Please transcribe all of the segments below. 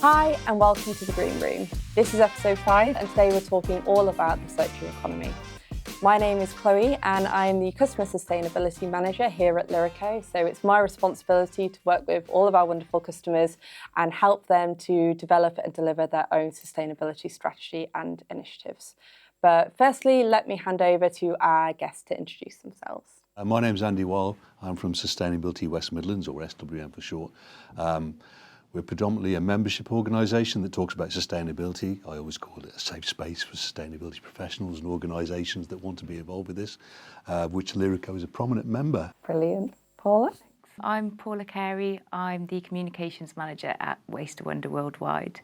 Hi and welcome to the Green Room. This is episode 5 and today we're talking all about the circular economy. My name is Chloe and I'm the Customer Sustainability Manager here at Lyreco. So it's my responsibility to work with all of our wonderful customers and help them to develop and deliver their own sustainability strategy and initiatives. But firstly, let me hand over to our guests to introduce themselves. My name's Andy Wall. I'm from Sustainability West Midlands, or SWM for short. We're predominantly a membership organisation that talks about sustainability. I always call it a safe space for sustainability professionals and organisations that want to be involved with this, which Lyreco is a prominent member. Brilliant. Paula? I'm Paula Carey. I'm the Communications Manager at Waste to Wonder Worldwide.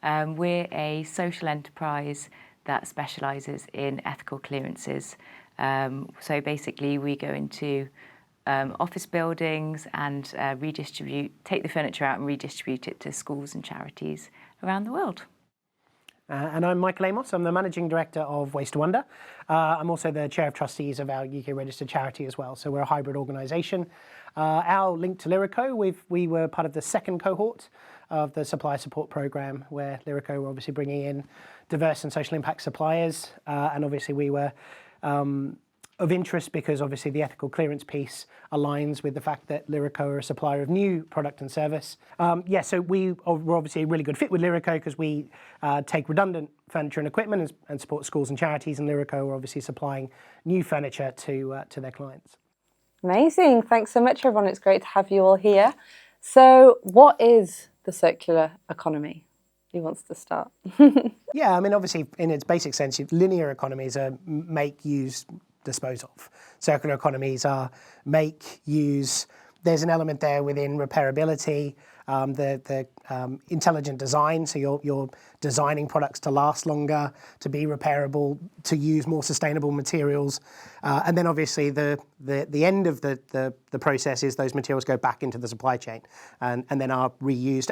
We're a social enterprise that specialises in ethical clearances. So basically we go into office buildings and take the furniture out and redistribute it to schools and charities around the world. And I'm Michael Amos. I'm the Managing Director of Waste to Wonder. I'm also the Chair of Trustees of our UK registered charity as well. So we're a hybrid organisation. Our link to Lyreco, we were part of the second cohort of the supplier support programme, where Lyreco were obviously bringing in diverse and social impact suppliers. And obviously we were of interest because obviously the ethical clearance piece aligns with the fact that Lyreco are a supplier of new product and service. So we're obviously a really good fit with Lyreco because we take redundant furniture and equipment and support schools and charities, and Lyreco are obviously supplying new furniture to their clients. Amazing. Thanks so much, everyone. It's great to have you all here. So what is the circular economy? Who wants to start? Yeah, I mean, obviously, in its basic sense, linear economies are make, use, dispose of. Circular economies are make, use. There's an element there within repairability, the intelligent design. So you're designing products to last longer, to be repairable, to use more sustainable materials, and then obviously the end of the process is those materials go back into the supply chain and then are reused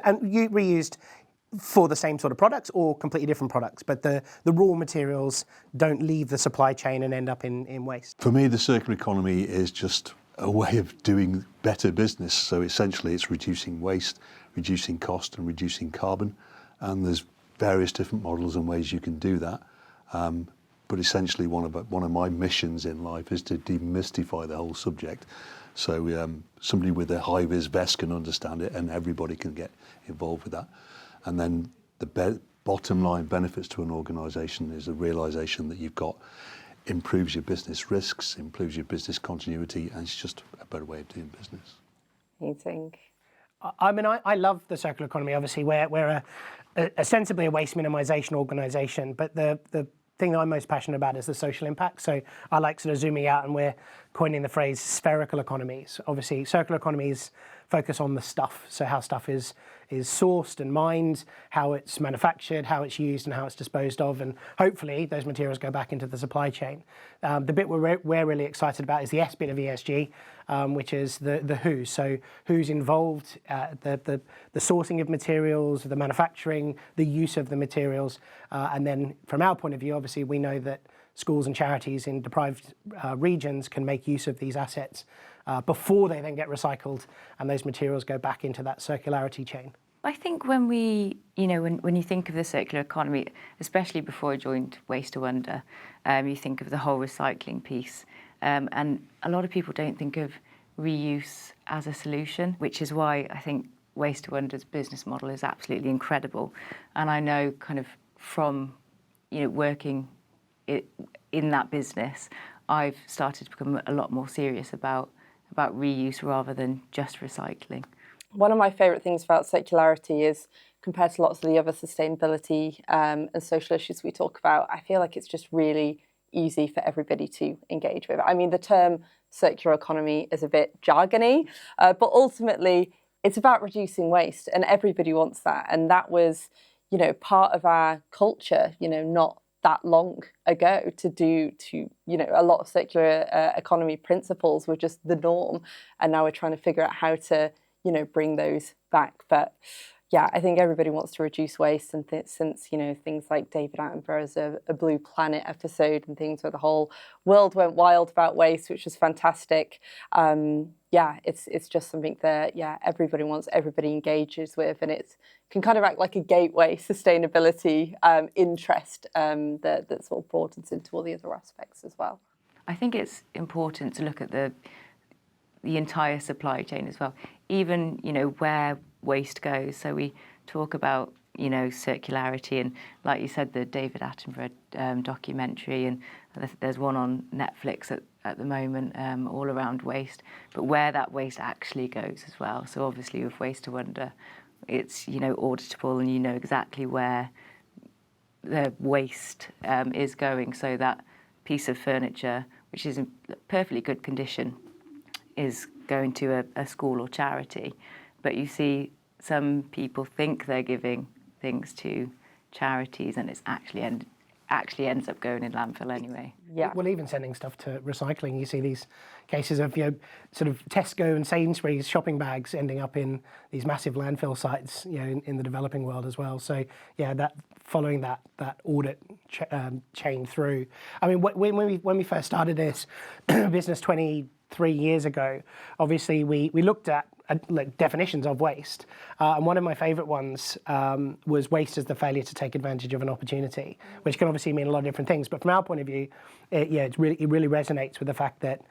for the same sort of products or completely different products, but the raw materials don't leave the supply chain and end up in waste. For me, the circular economy is just a way of doing better business. So essentially it's reducing waste, reducing cost and reducing carbon. And there's various different models and ways you can do that. But essentially one of my missions in life is to demystify the whole subject. So somebody with a high-vis vest can understand it and everybody can get involved with that. And then the bottom line benefits to an organisation is a realisation that you've got improves your business risks, improves your business continuity, and it's just a better way of doing business. Amazing. I mean, I love the circular economy. Obviously, we're ostensibly a waste minimisation organisation, but the thing that I'm most passionate about is the social impact. So I like sort of zooming out, and we're coining the phrase spherical economies. Obviously, circular economies focus on the stuff, so how stuff is sourced and mined, how it's manufactured, how it's used and how it's disposed of, and hopefully those materials go back into the supply chain. The bit we're really excited about is the S bit of ESG, which is the who. So who's involved, the sourcing of materials, the manufacturing, the use of the materials, and then from our point of view, obviously we know that schools and charities in deprived regions can make use of these assets before they then get recycled and those materials go back into that circularity chain. I think when when you think of the circular economy, especially before I joined Waste to Wonder, you think of the whole recycling piece. And a lot of people don't think of reuse as a solution, which is why I think Waste to Wonder's business model is absolutely incredible. And I know kind of from working in that business, I've started to become a lot more serious about reuse rather than just recycling. One of my favourite things about circularity is, compared to lots of the other sustainability and social issues we talk about, I feel like it's just really easy for everybody to engage with. I mean, the term circular economy is a bit jargony, but ultimately it's about reducing waste and everybody wants that. And that was, part of our culture, not that long ago a lot of circular economy principles were just the norm. And now we're trying to figure out how to, bring those back. But yeah, I think everybody wants to reduce waste, and since things like David Attenborough's a Blue Planet episode and things where the whole world went wild about waste, which was fantastic. Yeah, it's just something that everybody wants, everybody engages with, and it can kind of act like a gateway sustainability interest that sort of broadens into all the other aspects as well. I think it's important to look at the entire supply chain as well, even where waste goes. So we talk about circularity, and like you said, the David Attenborough documentary, and there's one on Netflix at the moment all around waste, but where that waste actually goes as well. So obviously with Waste to Wonder, it's auditable, and exactly where the waste is going. So that piece of furniture, which is in perfectly good condition, is going to a school or charity, but you see some people think they're giving things to charities, and it's actually ends up going in landfill anyway. Yeah. Well, even sending stuff to recycling, you see these cases of sort of Tesco and Sainsbury's shopping bags ending up in these massive landfill sites, in the developing world as well. So yeah, that following that audit chain through. I mean, when we first started this business 23 years ago, obviously we looked at definitions of waste, and one of my favourite ones was waste as the failure to take advantage of an opportunity, which can obviously mean a lot of different things. But from our point of view, it really resonates with the fact that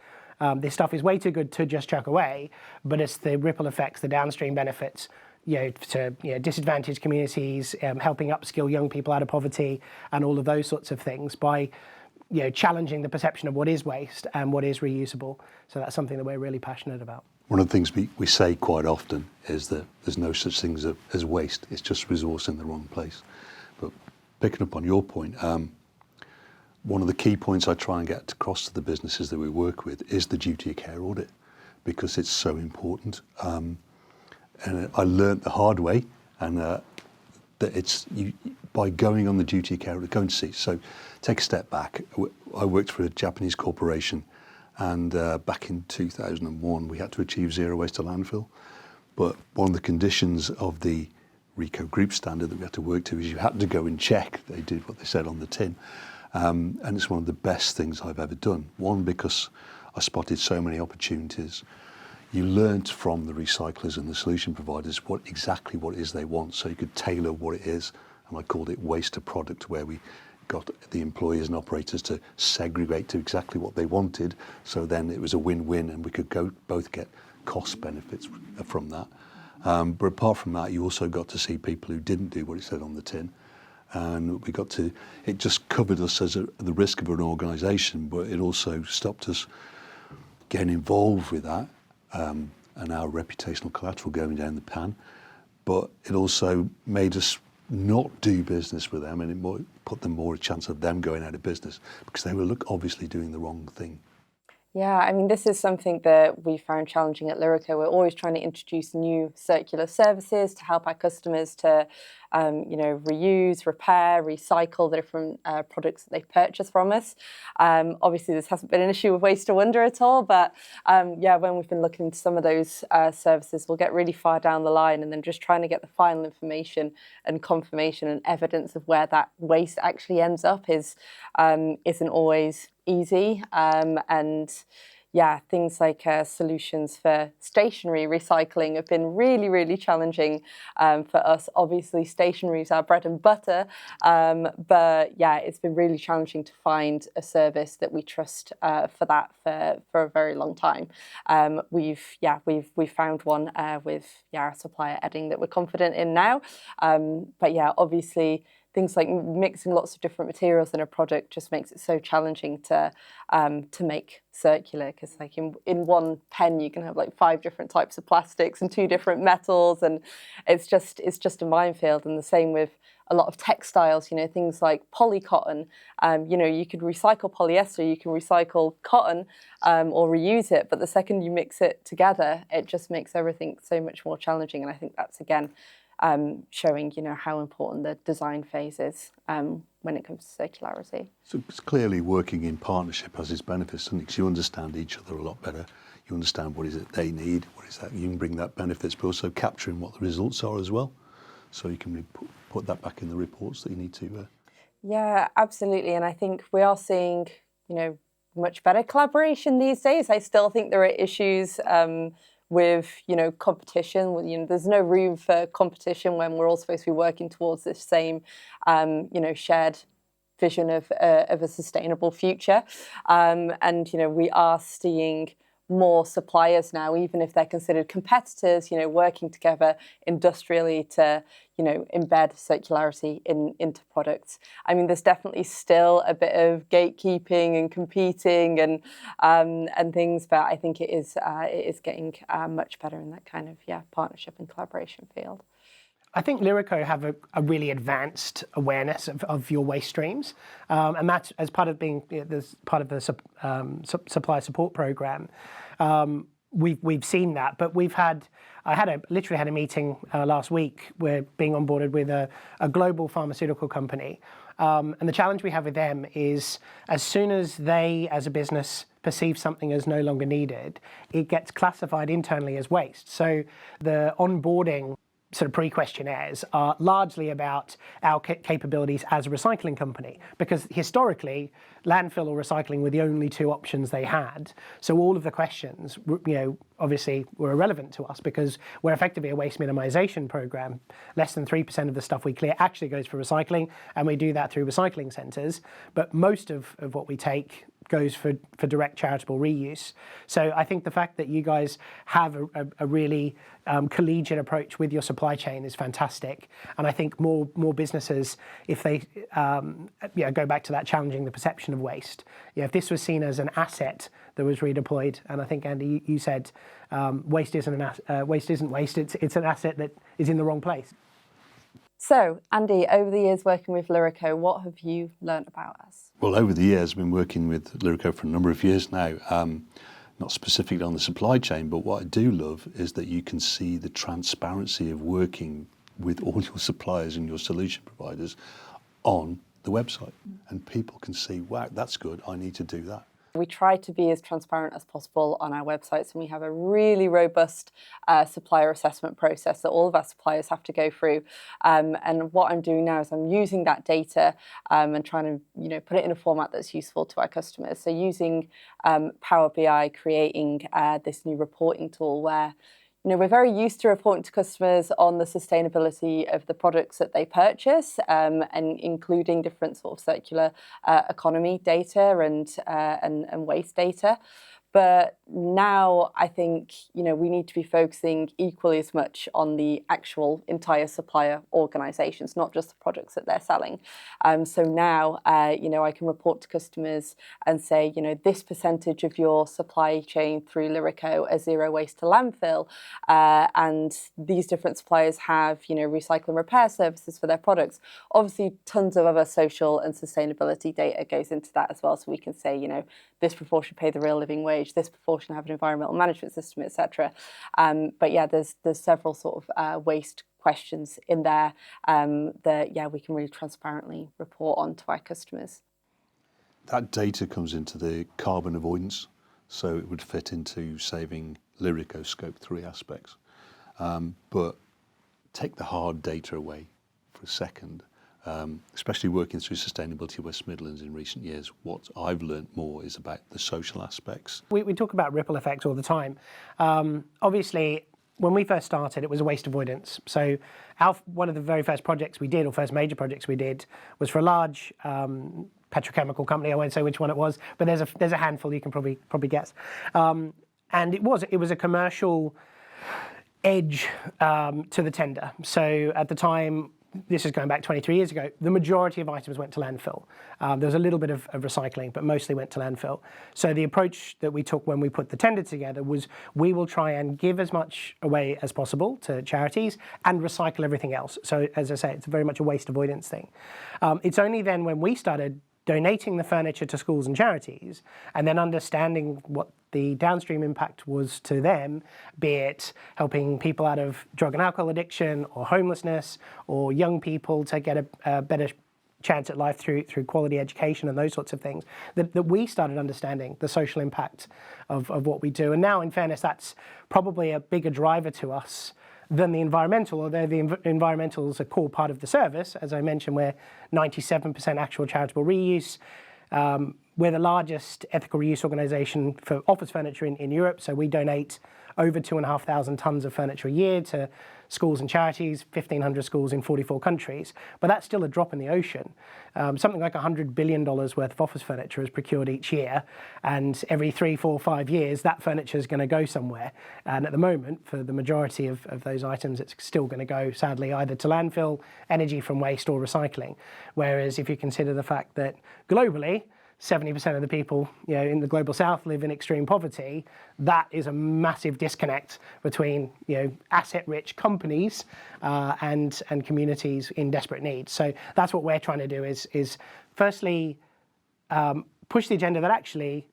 this stuff is way too good to just chuck away, but it's the ripple effects, the downstream benefits, to disadvantaged communities, helping upskill young people out of poverty, and all of those sorts of things by challenging the perception of what is waste and what is reusable. So that's something that we're really passionate about. One of the things we say quite often is that there's no such thing as waste. It's just resource in the wrong place. But picking up on your point, one of the key points I try and get across to the businesses that we work with is the duty of care audit, because it's so important. And I learned the hard way, and that it's by going on the duty of care audit, go and see. So take a step back. I worked for a Japanese corporation, and back in 2001, we had to achieve zero waste to landfill. But one of the conditions of the Lyreco group standard that we had to work to is you had to go and check they did what they said on the tin. And it's one of the best things I've ever done. One, because I spotted so many opportunities. You learnt from the recyclers and the solution providers exactly what it is they want, so you could tailor what it is. And I called it waste to product, where we got the employers and operators to segregate to exactly what they wanted. So then it was a win-win, and we could both get cost benefits from that. But apart from that, you also got to see people who didn't do what it said on the tin. And it just covered us as the risk of an organisation, but it also stopped us getting involved with that and our reputational collateral going down the pan. But it also made us not do business with them, and it put them more a chance of them going out of business, because they were obviously doing the wrong thing. Yeah, I mean, this is something that we found challenging at Lyreco. We're always trying to introduce new circular services to help our customers to, reuse, repair, recycle the different products that they purchase from us. Obviously, this hasn't been an issue with Waste to Wonder at all, but when we've been looking into some of those services, we'll get really far down the line, and then just trying to get the final information and confirmation and evidence of where that waste actually ends up isn't always easy, and things like solutions for stationery recycling have been really, really challenging for us. Obviously, stationery is our bread and butter, but it's been really challenging to find a service that we trust for that for a very long time. We've found one with our supplier Edding that we're confident in now, but obviously, things like mixing lots of different materials in a product just makes it so challenging to make circular, because like in one pen you can have like 5 different types of plastics and 2 different metals, and it's just a minefield. And the same with a lot of textiles, things like polycotton. You could recycle polyester, you can recycle cotton or reuse it, but the second you mix it together, it just makes everything so much more challenging. And I think that's again showing, how important the design phase is when it comes to circularity. So it's clearly working in partnership has its benefits, doesn't it? Because you understand each other a lot better. You understand what is it they need, what is that you can bring that benefits, but also capturing what the results are as well. so you can put that back in the reports that you need to. Yeah, absolutely. And I think we are seeing, much better collaboration these days. I still think there are issues with, competition. There's no room for competition when we're all supposed to be working towards this same, shared vision of a sustainable future. And, we are seeing more suppliers now, even if they're considered competitors, working together industrially to, embed circularity into products. I mean, there's definitely still a bit of gatekeeping and competing and things, but I think it is getting much better in that kind of partnership and collaboration field. I think Lyreco have a really advanced awareness of your waste streams, and that's as part of being part of the supply support program. We've seen that, but I literally had a meeting last week. We're being onboarded with a global pharmaceutical company, and the challenge we have with them is as soon as they, as a business, perceive something as no longer needed, it gets classified internally as waste. So the onboarding sort of pre-questionnaires are largely about our capabilities as a recycling company, because historically landfill or recycling were the only two options they had. So all of the questions, obviously were irrelevant to us because we're effectively a waste minimization program. Less than 3% of the stuff we clear actually goes for recycling, and we do that through recycling centres. But most of what we take goes for direct charitable reuse. So I think the fact that you guys have a really collegiate approach with your supply chain is fantastic. And I think more businesses, if they go back to that challenging the perception of waste, if this was seen as an asset that was redeployed, and I think Andy, you said waste isn't waste. It's an asset that is in the wrong place. So, Andy, over the years working with Lyreco, what have you learned about us? Well, over the years, I've been working with Lyreco for a number of years now, not specifically on the supply chain, but what I do love is that you can see the transparency of working with all your suppliers and your solution providers on the website. And people can see, wow, that's good, I need to do that. We try to be as transparent as possible on our websites, and we have a really robust supplier assessment process that all of our suppliers have to go through. And what I'm doing now is I'm using that data and trying to put it in a format that's useful to our customers. So using Power BI, creating this new reporting tool where we're very used to reporting to customers on the sustainability of the products that they purchase, and including different sort of circular economy data and waste data. But now I think we need to be focusing equally as much on the actual entire supplier organisations, not just the products that they're selling. So now I can report to customers and say this percentage of your supply chain through Lyreco are zero waste to landfill, and these different suppliers have recycle and repair services for their products. Obviously, tons of other social and sustainability data goes into that as well. So we can say this proportion pay the real living wage, this proportion have an environmental management system, etc. But yeah, there's several sort of waste questions in there that we can really transparently report on to our customers. That data comes into the carbon avoidance, so it would fit into saving Lyreco Scope 3 aspects. But take the hard data away for a second. Especially working through Sustainability West Midlands in recent years, what I've learned more is about the social aspects. We talk about ripple effects all the time. Obviously, when we first started, it was a waste avoidance. So one of the very first projects we did, or first major projects we did, was for a large petrochemical company. I won't say which one it was, but there's a handful you can probably guess. And it was a commercial edge to the tender. So at the time, this is going back 23 years ago, the majority of items went to landfill. There was a little bit of recycling, but mostly went to landfill. So the approach that we took when we put the tender together was we will try and give as much away as possible to charities and recycle everything else. So as I say, it's very much a waste avoidance thing. It's only then when we started donating the furniture to schools and charities, and then understanding what the downstream impact was to them, be it helping people out of drug and alcohol addiction or homelessness, or young people to get a better chance at life through quality education and those sorts of things, that we started understanding the social impact of what we do. And now, in fairness, that's probably a bigger driver to us than the environmental, although the environmental is a core part of the service. As I mentioned, we're 97% actual charitable reuse. We're the largest ethical reuse organisation for office furniture in Europe, so we donate over 2,500 tonnes of furniture a year to schools and charities, 1,500 schools in 44 countries. But that's still a drop in the ocean. Something like $100 billion worth of office furniture is procured each year, and every 3, 4, 5 years, that furniture is going to go somewhere. And at the moment, for the majority of those items, it's still going to go, sadly, either to landfill, energy from waste, or recycling. Whereas if you consider the fact that globally, 70% of the people, in the global south live in extreme poverty, that is a massive disconnect between, asset-rich companies and communities in desperate need. So that's what we're trying to do is firstly push the agenda that actually,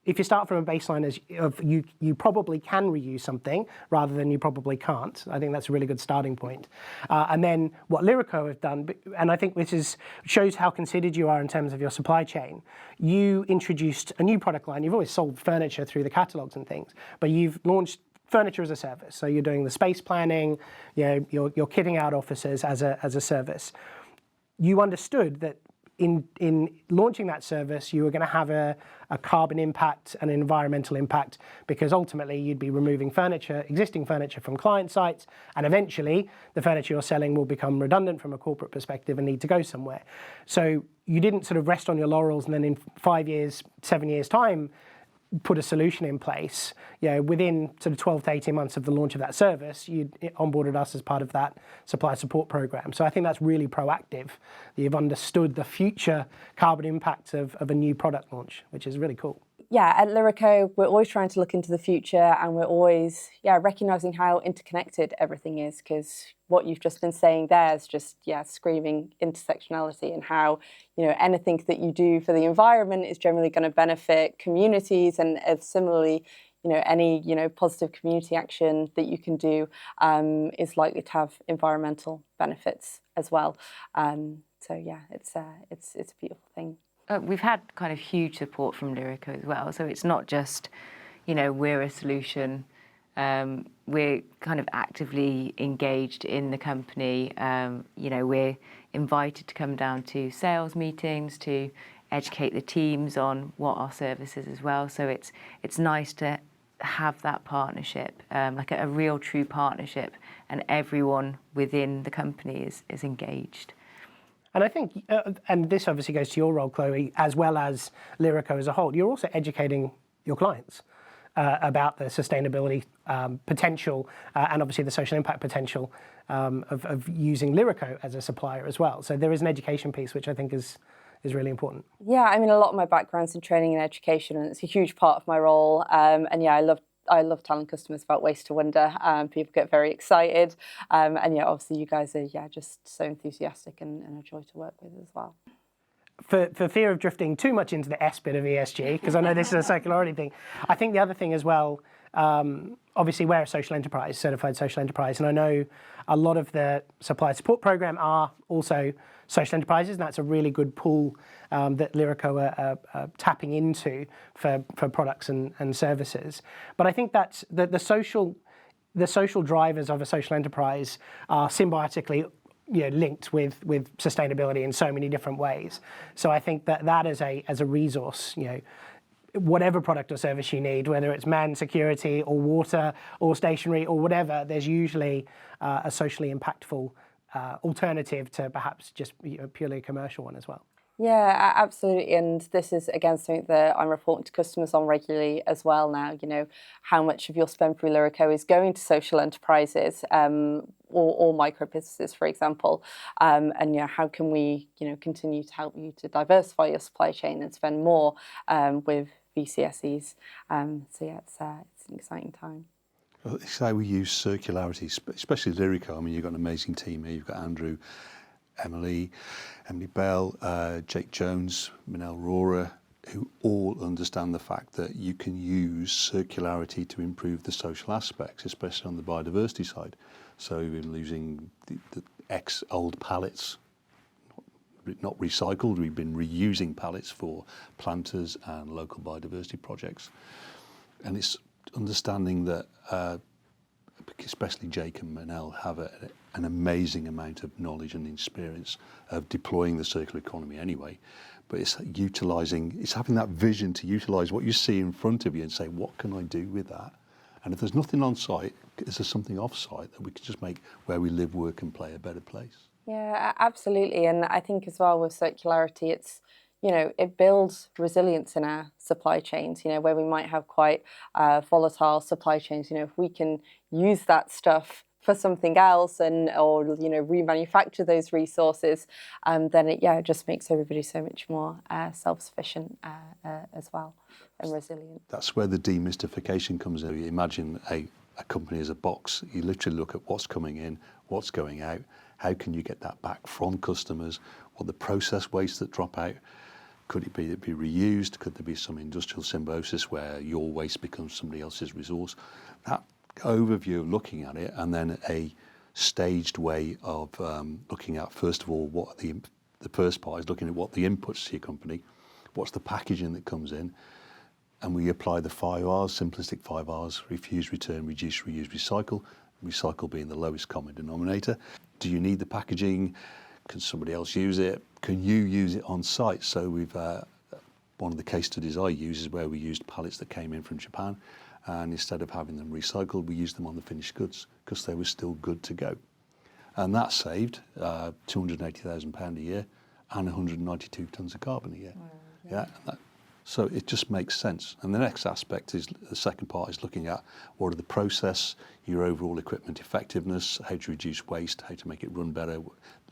if you start from a baseline of you probably can reuse something rather than you probably can't. I think that's a really good starting point. And then what Lyreco have done, and I think this shows how considered you are in terms of your supply chain. You introduced a new product line. You've always sold furniture through the catalogues and things, but you've launched furniture as a service. So you're doing the space planning, you're kitting out offices as a service. You understood that in launching that service, you were going to have a carbon impact and an environmental impact, because ultimately you'd be removing existing furniture from client sites, and eventually the furniture you're selling will become redundant from a corporate perspective and need to go somewhere. So you didn't sort of rest on your laurels and then in 5 years, 7 years' time, put a solution in place. Within sort of 12 to 18 months of the launch of that service, you onboarded us as part of that supply support program. So I think that's really proactive. You've understood the future carbon impact of a new product launch, which is really cool. Yeah, at Lyreco, we're always trying to look into the future, and we're always, recognising how interconnected everything is, because what you've just been saying there is just, screaming intersectionality, and how, anything that you do for the environment is generally going to benefit communities, and similarly, any, positive community action that you can do is likely to have environmental benefits as well. So yeah, it's a beautiful thing. We've had kind of huge support from Lyreco as well. So it's not just, we're a solution. We're kind of actively engaged in the company. We're invited to come down to sales meetings to educate the teams on what our service is as well. So it's nice to have that partnership, like a real true partnership, and everyone within the company is engaged. And I think, and this obviously goes to your role, Chloe, as well as Lyreco as a whole, you're also educating your clients about the sustainability potential and obviously the social impact potential of using Lyreco as a supplier as well. So there is an education piece, which I think is really important. Yeah, I mean, a lot of my background's in training and education, and it's a huge part of my role. And I love telling customers about Waste to Wonder. People get very excited. And obviously you guys are just so enthusiastic and a joy to work with as well. For fear of drifting too much into the S bit of ESG, because I know this is a circularity thing, I think the other thing as well, obviously we're a social enterprise, certified social enterprise, and I know a lot of the supply support program are also social enterprises, and that's a really good pool that Lyreco are tapping into for products and services. But I think that's the social drivers of a social enterprise are symbiotically linked with sustainability in so many different ways. So I think that as a resource, whatever product or service you need, whether it's man security or water or stationery or whatever, there's usually a socially impactful alternative to perhaps just purely a commercial one as well. Yeah, absolutely. And this is, again, something that I'm reporting to customers on regularly as well now, how much of your spend through Lyreco is going to social enterprises or micro businesses, for example. And how can we, continue to help you to diversify your supply chain and spend more with VCSEs. So yeah, it's an exciting time. Well, it's how we use circularity, especially Lyreco. I mean, you've got an amazing team here. You've got Andrew, Emily Bell, Jake Jones, Minel Rora, who all understand the fact that you can use circularity to improve the social aspects, especially on the biodiversity side. So we've been using the ex-old pallets, not recycled, we've been reusing pallets for planters and local biodiversity projects. And it's understanding that especially Jake and Manel, have an amazing amount of knowledge and experience of deploying the circular economy anyway. But it's having that vision to utilise what you see in front of you and say, what can I do with that? And if there's nothing on site, is there something off site that we can just make where we live, work and play a better place? Yeah, absolutely. And I think as well with circularity, it's, it builds resilience in our supply chains, where we might have quite volatile supply chains. If we can use that stuff for something else or remanufacture those resources, then it just makes everybody so much more self-sufficient as well and resilient. That's where the demystification comes in. You imagine a company as a box. You literally look at what's coming in, what's going out, how can you get that back from customers, what the process waste that drop out. Could it be reused? Could there be some industrial symbiosis where your waste becomes somebody else's resource? That overview of looking at it, and then a staged way of looking at, first of all, what the first part is looking at what the inputs to your company, what's the packaging that comes in, and we apply the 5 R's, simplistic 5 R's: refuse, return, reduce, reuse, recycle. Recycle being the lowest common denominator. Do you need the packaging? Can somebody else use it? Can you use it on site? So we've one of the case studies I use is where we used pallets that came in from Japan, and instead of having them recycled, we used them on the finished goods because they were still good to go. And that saved £280,000 a year and 192 tonnes of carbon a year. Wow, yeah. So it just makes sense. And the next aspect is, the second part is looking at what are the process, your overall equipment effectiveness, how to reduce waste, how to make it run better,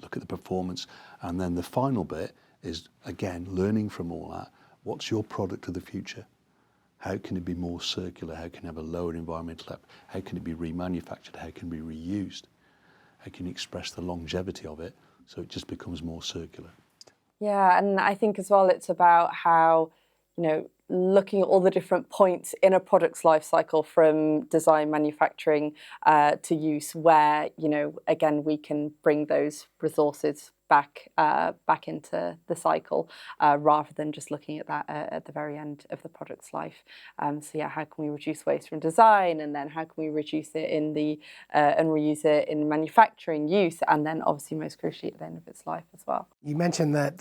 look at the performance. And then the final bit is, again, learning from all that. What's your product of the future? How can it be more circular? How can it have a lower environmental impact? How can it be remanufactured? How can it be reused? How can you express the longevity of it so it just becomes more circular? Yeah, and I think as well it's about how, looking at all the different points in a product's life cycle, from design, manufacturing to use, where, again, we can bring those resources back into the cycle rather than just looking at that at the very end of the product's life. So how can we reduce waste from design, and then how can we reduce it in and reuse it in manufacturing use, and then obviously most crucially at the end of its life as well. You mentioned that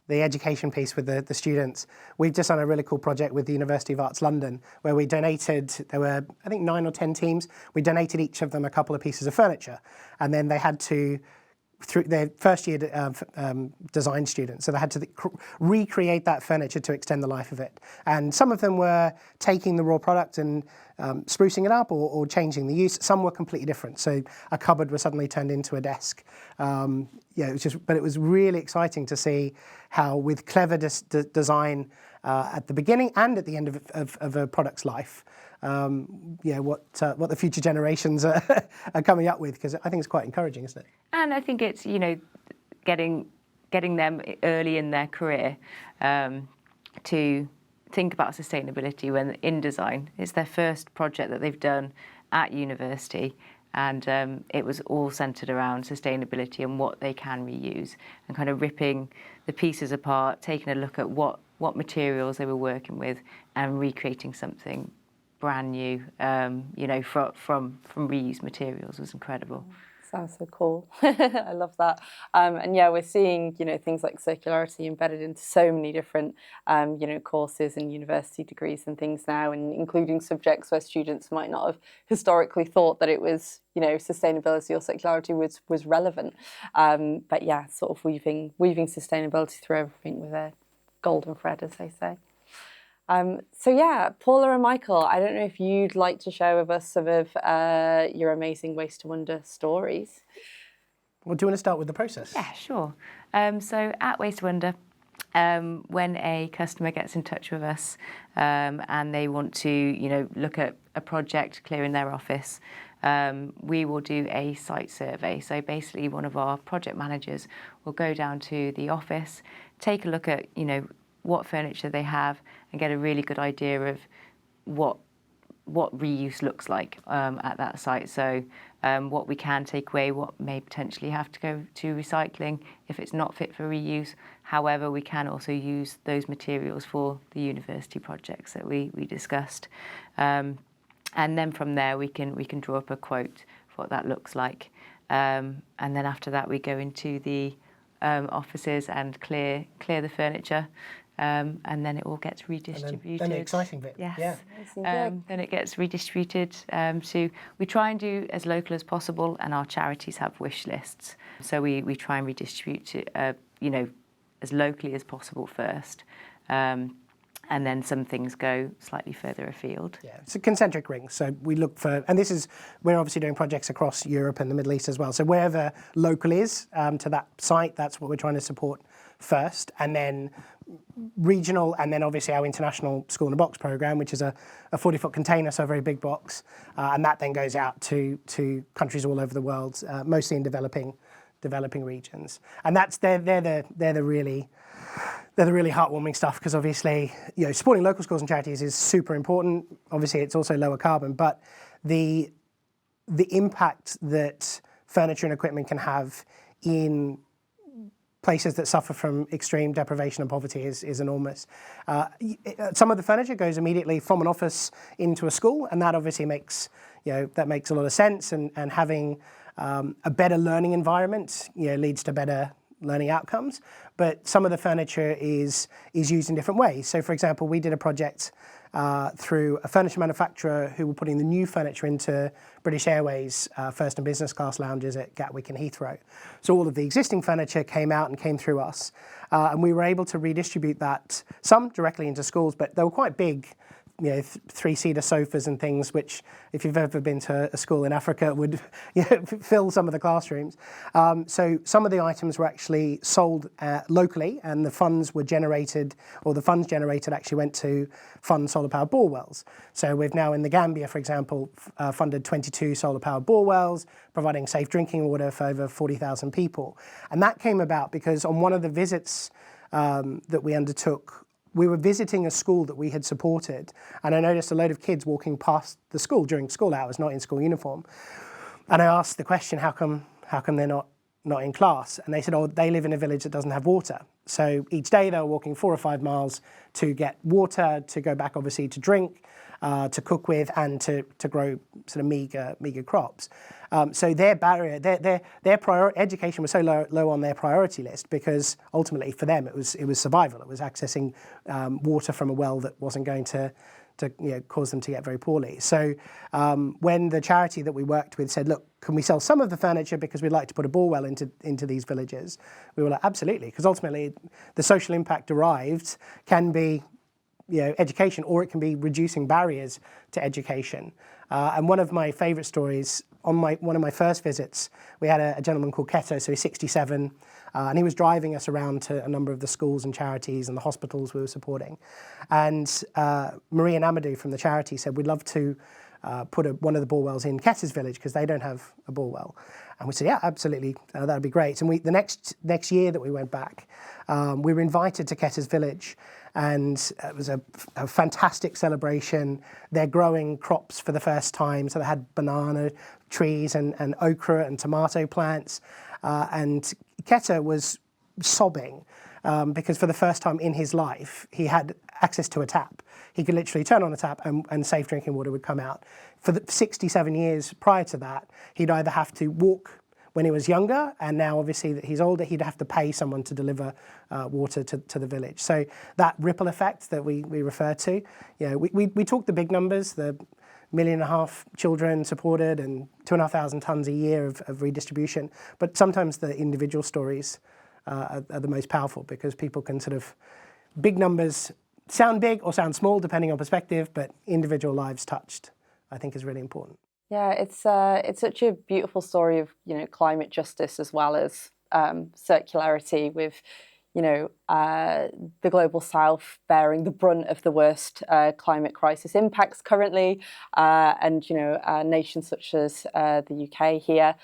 the education piece with the students. We've just done a really cool project with the University of Arts London where we donated, there were I think 9 or 10 teams, we donated each of them a couple of pieces of furniture, and then they had to, through their first year design students, so they had to recreate that furniture to extend the life of it. And some of them were taking the raw product and sprucing it up or changing the use. Some were completely different. So a cupboard was suddenly turned into a desk. But it was really exciting to see how, with clever design at the beginning and at the end of a product's life, what the future generations are coming up with, because I think it's quite encouraging, isn't it? And I think it's, getting them early in their career to think about sustainability when in design. It's their first project that they've done at university, and it was all centred around sustainability and what they can reuse, and kind of ripping the pieces apart, taking a look at what materials they were working with and recreating something brand new, from reused materials was incredible. Sounds so cool. I love that. And we're seeing, things like circularity embedded into so many different, courses and university degrees and things now, and including subjects where students might not have historically thought that it was, sustainability or circularity was relevant. But sort of weaving sustainability through everything with a golden thread, as they say. Paula and Michael, I don't know if you'd like to share with us some of your amazing Waste to Wonder stories. Well, do you want to start with the process? Yeah, sure. So at Waste to Wonder, when a customer gets in touch with us and they want to, look at a project clearing their office, we will do a site survey. So basically, one of our project managers will go down to the office, take a look at, what furniture they have, and get a really good idea of what reuse looks like at that site. So what we can take away, what may potentially have to go to recycling if it's not fit for reuse. However, we can also use those materials for the university projects that we discussed. And then from there we can draw up a quote for what that looks like. And then after that we go into the offices and clear the furniture. And then it all gets redistributed. Then the exciting bit. Yes. Yeah. Then it gets redistributed. So we try and do as local as possible, and our charities have wish lists. So we try and redistribute to, as locally as possible first. And then some things go slightly further afield. Yeah, it's a concentric ring. So we look for, and we're obviously doing projects across Europe and the Middle East as well. So wherever local is to that site, that's what we're trying to support first. And then regional, and then obviously our international School in a Box program, which is a 40-foot container, so a very big box. And that then goes out to countries all over the world, mostly in developing regions. And they're the really heartwarming stuff, because obviously, supporting local schools and charities is super important. Obviously, it's also lower carbon, but the impact that furniture and equipment can have in places that suffer from extreme deprivation and poverty is enormous. Some of the furniture goes immediately from an office into a school, and that obviously makes a lot of sense. And having a better learning environment, leads to better learning outcomes. But some of the furniture is used in different ways. So, for example, we did a project through a furniture manufacturer who were putting the new furniture into British Airways first and business class lounges at Gatwick and Heathrow. So all of the existing furniture came out and came through us. And we were able to redistribute that, some directly into schools, but they were quite big, three-seater sofas and things, which, if you've ever been to a school in Africa, would fill some of the classrooms. So some of the items were actually sold locally, and the funds generated actually went to fund solar-powered bore wells. So we've now, in the Gambia, for example, funded 22 solar-powered bore wells, providing safe drinking water for over 40,000 people. And that came about because on one of the visits that we undertook, we were visiting a school that we had supported, and I noticed a load of kids walking past the school during school hours, not in school uniform. And I asked the question, how come they're not in class? And they said, they live in a village that doesn't have water. So each day they were walking 4 or 5 miles to get water, to go back obviously to drink, to cook with, and to grow sort of meager crops. So their barrier, their education was so low on their priority list, because ultimately for them it was survival. It was accessing water from a well that wasn't going to cause them to get very poorly. So when the charity that we worked with said, look, can we sell some of the furniture because we'd like to put a bore well into these villages? We were like, absolutely, because ultimately the social impact derived can be education, or it can be reducing barriers to education. And one of my favourite stories, on one of my first visits, we had a gentleman called Keto, so he's 67, and he was driving us around to a number of the schools and charities and the hospitals we were supporting. And Marie and Amadou from the charity said, we'd love to put one of the bore wells in Keta's village because they don't have a bore well. And we said, yeah, absolutely, that would be great. And the next year that we went back, we were invited to Keta's village, and it was a fantastic celebration. They're growing crops for the first time, so they had banana trees and okra and tomato plants. And Keta was sobbing because for the first time in his life, he had access to a tap. He could literally turn on a tap and safe drinking water would come out. For the 67 years prior to that, he'd either have to walk when he was younger, and now obviously that he's older, he'd have to pay someone to deliver water to the village. So that ripple effect that we refer to, we talk the big numbers, the 1.5 million children supported and 2,500 tonnes a year of redistribution. But sometimes the individual stories are the most powerful, because people can big numbers sound big or sound small depending on perspective, but individual lives touched, I think, is really important. Yeah, it's such a beautiful story of climate justice as well as circularity, with the global south bearing the brunt of the worst climate crisis impacts currently, and nations such as the UK here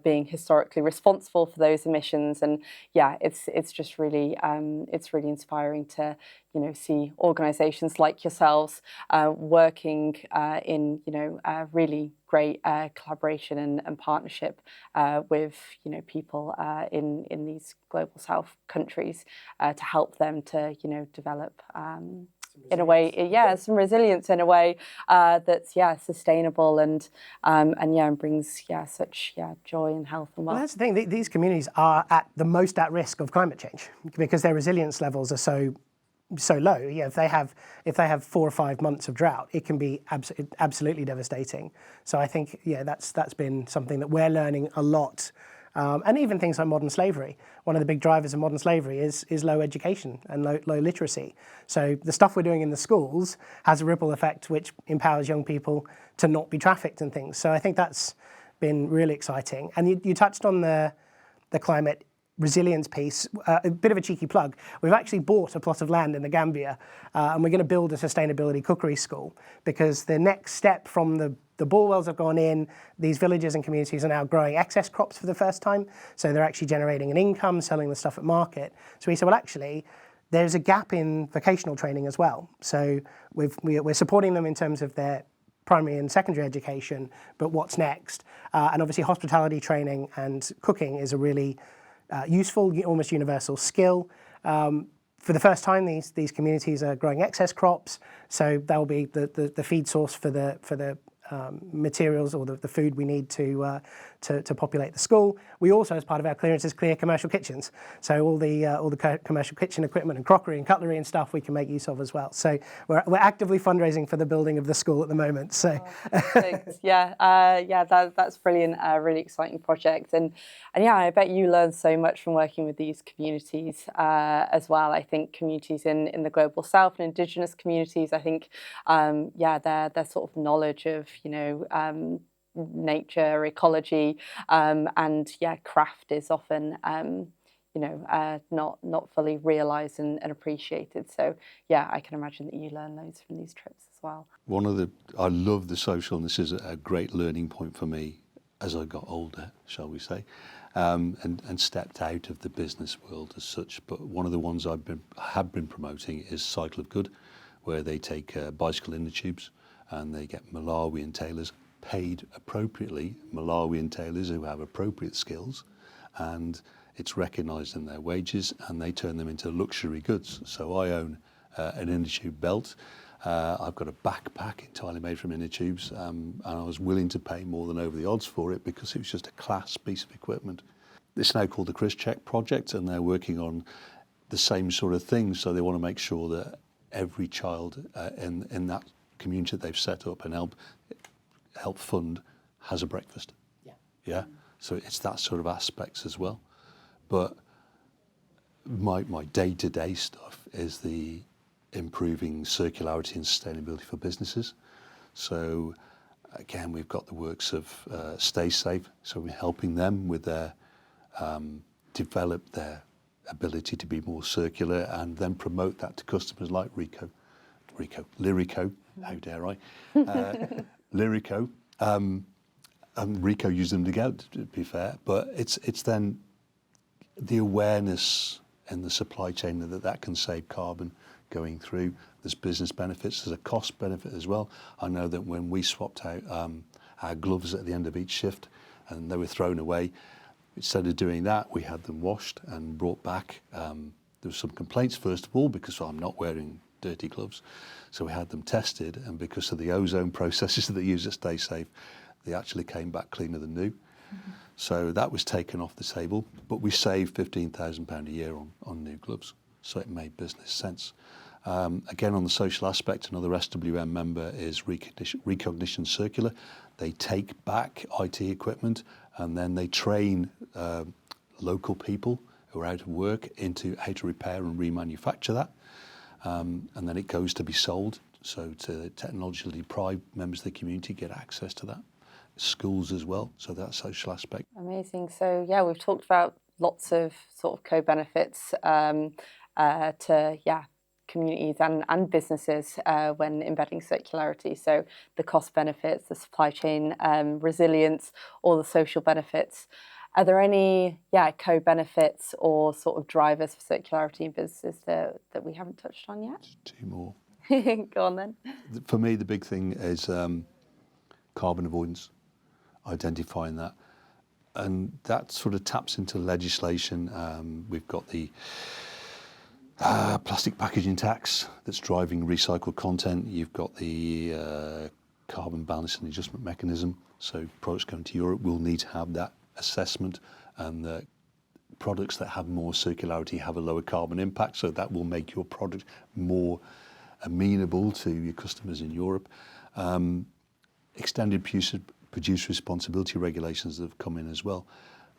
being historically responsible for those emissions. And yeah, it's just really inspiring to see organisations like yourselves working in really great collaboration and partnership with people in these global south countries to help them to develop in a way, yeah, some resilience in a way that's sustainable and brings such joy and health and Well, wealth. that's the thing. These communities are at the most at risk of climate change because their resilience levels are so low. Yeah, if they have 4 or 5 months of drought, it can be absolutely devastating. So I think that's been something that we're learning a lot. And even things like modern slavery. One of the big drivers of modern slavery is low education and low literacy. So the stuff we're doing in the schools has a ripple effect which empowers young people to not be trafficked and things. So I think that's been really exciting. And you touched on the climate resilience piece. A bit of a cheeky plug. We've actually bought a plot of land in the Gambia and we're going to build a sustainability cookery school because the next step from the bore wells have gone in, these villages and communities are now growing excess crops for the first time, so they're actually generating an income, selling the stuff at market. So we said, well, actually, there's a gap in vocational training as well. So we're supporting them in terms of their primary and secondary education, but what's next? And obviously hospitality training and cooking is a really useful, almost universal skill. For the first time, these communities are growing excess crops, so that will be the feed source for the materials or the food we need to populate the school. We also, as part of our clearances, clear commercial kitchens. So all the commercial kitchen equipment and crockery and cutlery and stuff we can make use of as well. So we're actively fundraising for the building of the school at the moment. So thanks. That's brilliant. Really exciting project, and I bet you learn so much from working with these communities as well. I think communities in the global south and Indigenous communities. I think their sort of knowledge of nature, ecology, and craft is often not fully realised and appreciated. So I can imagine that you learn loads from these trips as well. I love the social, and this is a great learning point for me as I got older, shall we say, and stepped out of the business world as such. But one of the ones I have been promoting is Cycle of Good, where they take bicycle inner tubes and they get Malawian tailors paid appropriately, Malawian tailors who have appropriate skills, and it's recognised in their wages, and they turn them into luxury goods. So I own an inner tube belt. I've got a backpack entirely made from inner tubes, and I was willing to pay more than over the odds for it because it was just a class piece of equipment. It's now called the Chris Check Project, and they're working on the same sort of thing. So they want to make sure that every child in that community that they've set up and help fund has a breakfast. Yeah. So it's that sort of aspects as well. But my day-to-day stuff is the improving circularity and sustainability for businesses. So again, we've got the works of Stay Safe. So we're helping them with their develop their ability to be more circular and then promote that to customers like Lyreco, how dare I, Lyreco, and Rico use them together, to be fair, but it's then the awareness in the supply chain that can save carbon going through. There's business benefits, there's a cost benefit as well. I know that when we swapped out our gloves at the end of each shift and they were thrown away, instead of doing that, we had them washed and brought back. There was some complaints, first of all, because I'm not wearing dirty gloves. So we had them tested, and because of the ozone processes that they use at Stay Safe, they actually came back cleaner than new. Mm-hmm. So that was taken off the table, but we saved £15,000 a year on new gloves. So it made business sense. Again, on the social aspect, another SWM member is Recognition Circular. They take back IT equipment and then they train local people who are out of work into how to repair and remanufacture that. And then it goes to be sold. So to technologically deprived members of the community get access to that. Schools as well, so that social aspect. Amazing. So we've talked about lots of sort of co-benefits to communities and businesses when embedding circularity. So the cost benefits, the supply chain resilience, all the social benefits. Are there any co-benefits or sort of drivers for circularity in businesses that we haven't touched on yet? Two more. Go on then. For me, the big thing is carbon avoidance, identifying that. And that sort of taps into legislation. We've got the Plastic packaging tax that's driving recycled content. You've got the carbon balance and adjustment mechanism. So products going to Europe will need to have that assessment, and the products that have more circularity have a lower carbon impact. So that will make your product more amenable to your customers in Europe. Extended producer responsibility regulations that have come in as well.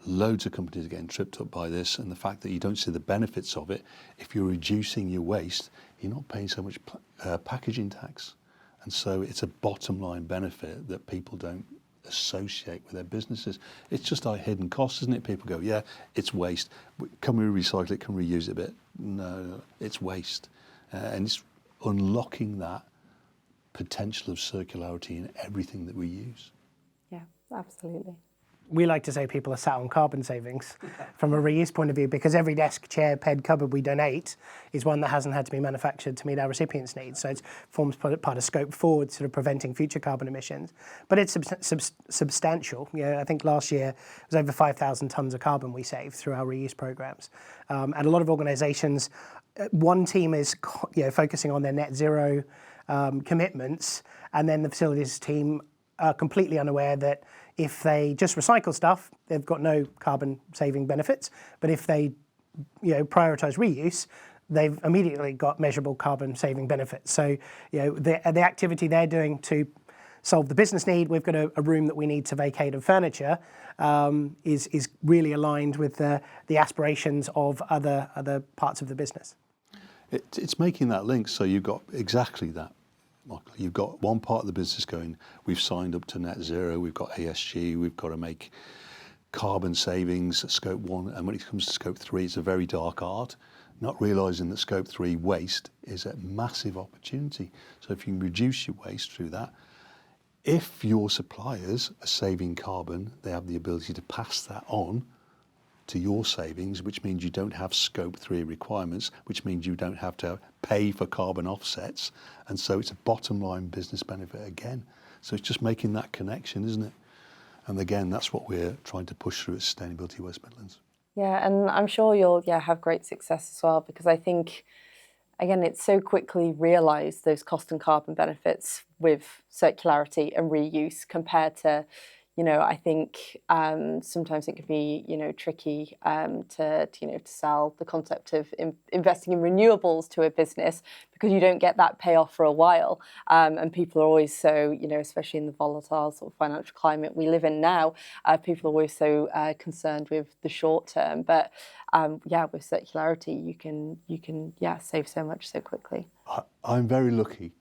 Loads of companies are getting tripped up by this, and the fact that you don't see the benefits of it. If you're reducing your waste, you're not paying so much packaging tax. And so it's a bottom line benefit that people don't associate with their businesses. It's just our hidden costs, isn't it? People go, yeah, it's waste. Can we recycle it? Can we reuse it a bit? No, it's waste. And it's unlocking that potential of circularity in everything that we use. Yeah, absolutely. We like to say people are sat on carbon savings from a reuse point of view, because every desk, chair, ped, cupboard we donate is one that hasn't had to be manufactured to meet our recipients' needs. So it forms part of scope forward, sort of preventing future carbon emissions. But it's substantial. I think last year it was over 5,000 tonnes of carbon we saved through our reuse programs. And a lot of organisations, one team is focusing on their net zero commitments, and then the facilities team are completely unaware that if they just recycle stuff, they've got no carbon saving benefits. But if they prioritise reuse, they've immediately got measurable carbon saving benefits. So the activity they're doing to solve the business need, we've got a room that we need to vacate of furniture, is really aligned with the aspirations of other parts of the business. It's making that link, so you've got exactly that. Michael, you've got one part of the business going, we've signed up to net zero, we've got ESG, we've got to make carbon savings at scope 1, and when it comes to scope 3, it's a very dark art, not realising that scope 3 waste is a massive opportunity. So if you can reduce your waste through that, if your suppliers are saving carbon, they have the ability to pass that on to your savings, which means you don't have scope 3 requirements, which means you don't have to pay for carbon offsets. And so it's a bottom line business benefit again. So it's just making that connection, isn't it? And again, that's what we're trying to push through at Sustainability West Midlands. Yeah, and I'm sure you'll have great success as well, because I think, again, it's so quickly realised those cost and carbon benefits with circularity and reuse compared to, I think sometimes it can be, tricky to sell the concept of investing in renewables to a business, because you don't get that payoff for a while. And people are always so, especially in the volatile sort of financial climate we live in now, people are always so concerned with the short term. But with circularity, you can save so much so quickly. I'm very lucky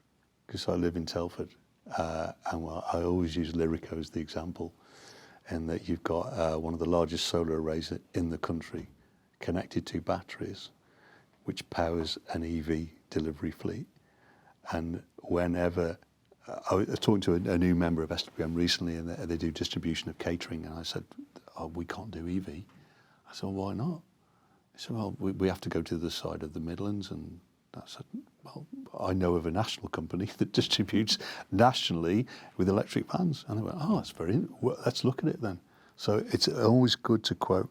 because I live in Telford. And I always use Lyreco as the example, in that you've got one of the largest solar arrays in the country connected to batteries, which powers an EV delivery fleet. And whenever I was talking to a new member of SWM recently, and they do distribution of catering, and I said, we can't do EV. I said, well, why not? He said, well, we have to go to the side of the Midlands, and I said, well, I know of a national company that distributes nationally with electric vans. And they went, that's let's look at it then. So it's always good to quote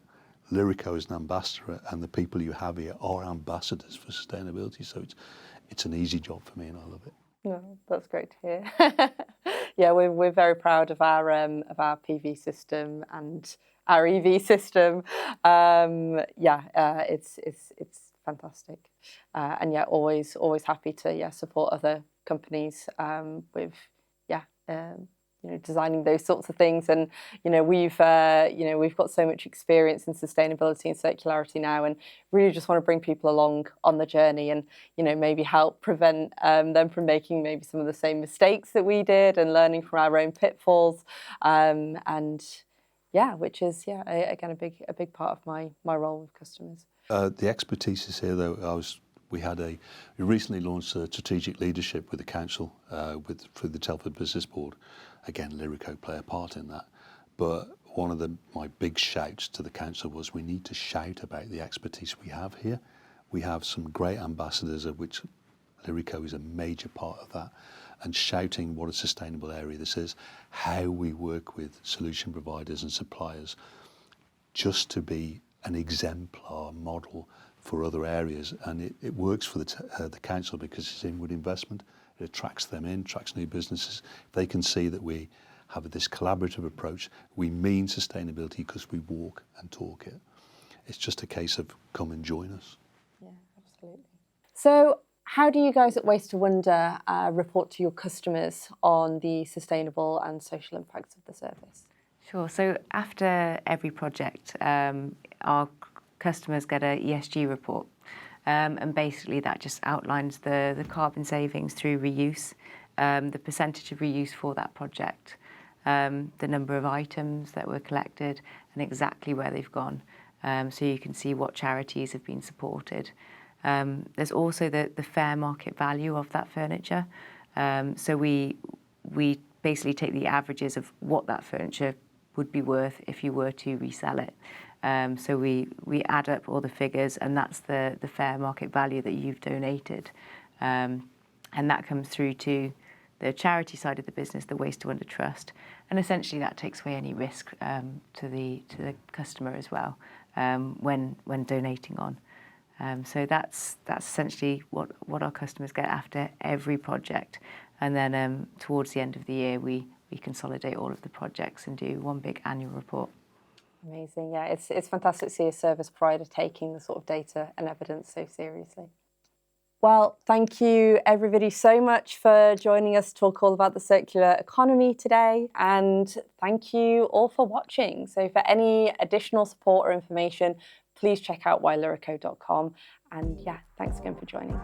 Lyreco as an ambassador, and the people you have here are ambassadors for sustainability. So it's an easy job for me, and I love it. No, that's great to hear. Yeah, we're very proud of our PV system and our EV system. It's fantastic, and always happy to support other companies with designing those sorts of things. And we've got so much experience in sustainability and circularity now, and really just want to bring people along on the journey, and maybe help prevent them from making maybe some of the same mistakes that we did, and learning from our own pitfalls, which is again a big part of my role with customers. The expertise is here, though. We recently launched a strategic leadership with the council, through the Telford Business Board. Again, Lyreco play a part in that. But one of my big shouts to the council was, we need to shout about the expertise we have here. We have some great ambassadors, of which Lyreco is a major part of that, and shouting what a sustainable area this is, how we work with solution providers and suppliers, just to be an exemplar model for other areas, and it works for the council because it's inward investment. It attracts them in, attracts new businesses. They can see that we have this collaborative approach. We mean sustainability because we walk and talk it. It's just a case of come and join us. Yeah, absolutely. So how do you guys at Waste to Wonder report to your customers on the sustainable and social impacts of the service? Sure. So after every project, our customers get a ESG report. And basically that just outlines the carbon savings through reuse, the percentage of reuse for that project, the number of items that were collected and exactly where they've gone. So you can see what charities have been supported. There's also the fair market value of that furniture. So we basically take the averages of what that furniture would be worth if you were to resell it. So we add up all the figures, and that's the fair market value that you've donated. And that comes through to the charity side of the business, the Waste to Wonder Trust. And essentially that takes away any risk to the customer as well when donating on. So that's essentially what our customers get after every project. And then towards the end of the year, we consolidate all of the projects and do one big annual report. Amazing. Yeah, it's fantastic to see a service provider taking the sort of data and evidence so seriously. Well, thank you everybody so much for joining us to talk all about the circular economy today, and thank you all for watching. So for any additional support or information, please check out lyreco.com, and yeah, thanks again for joining.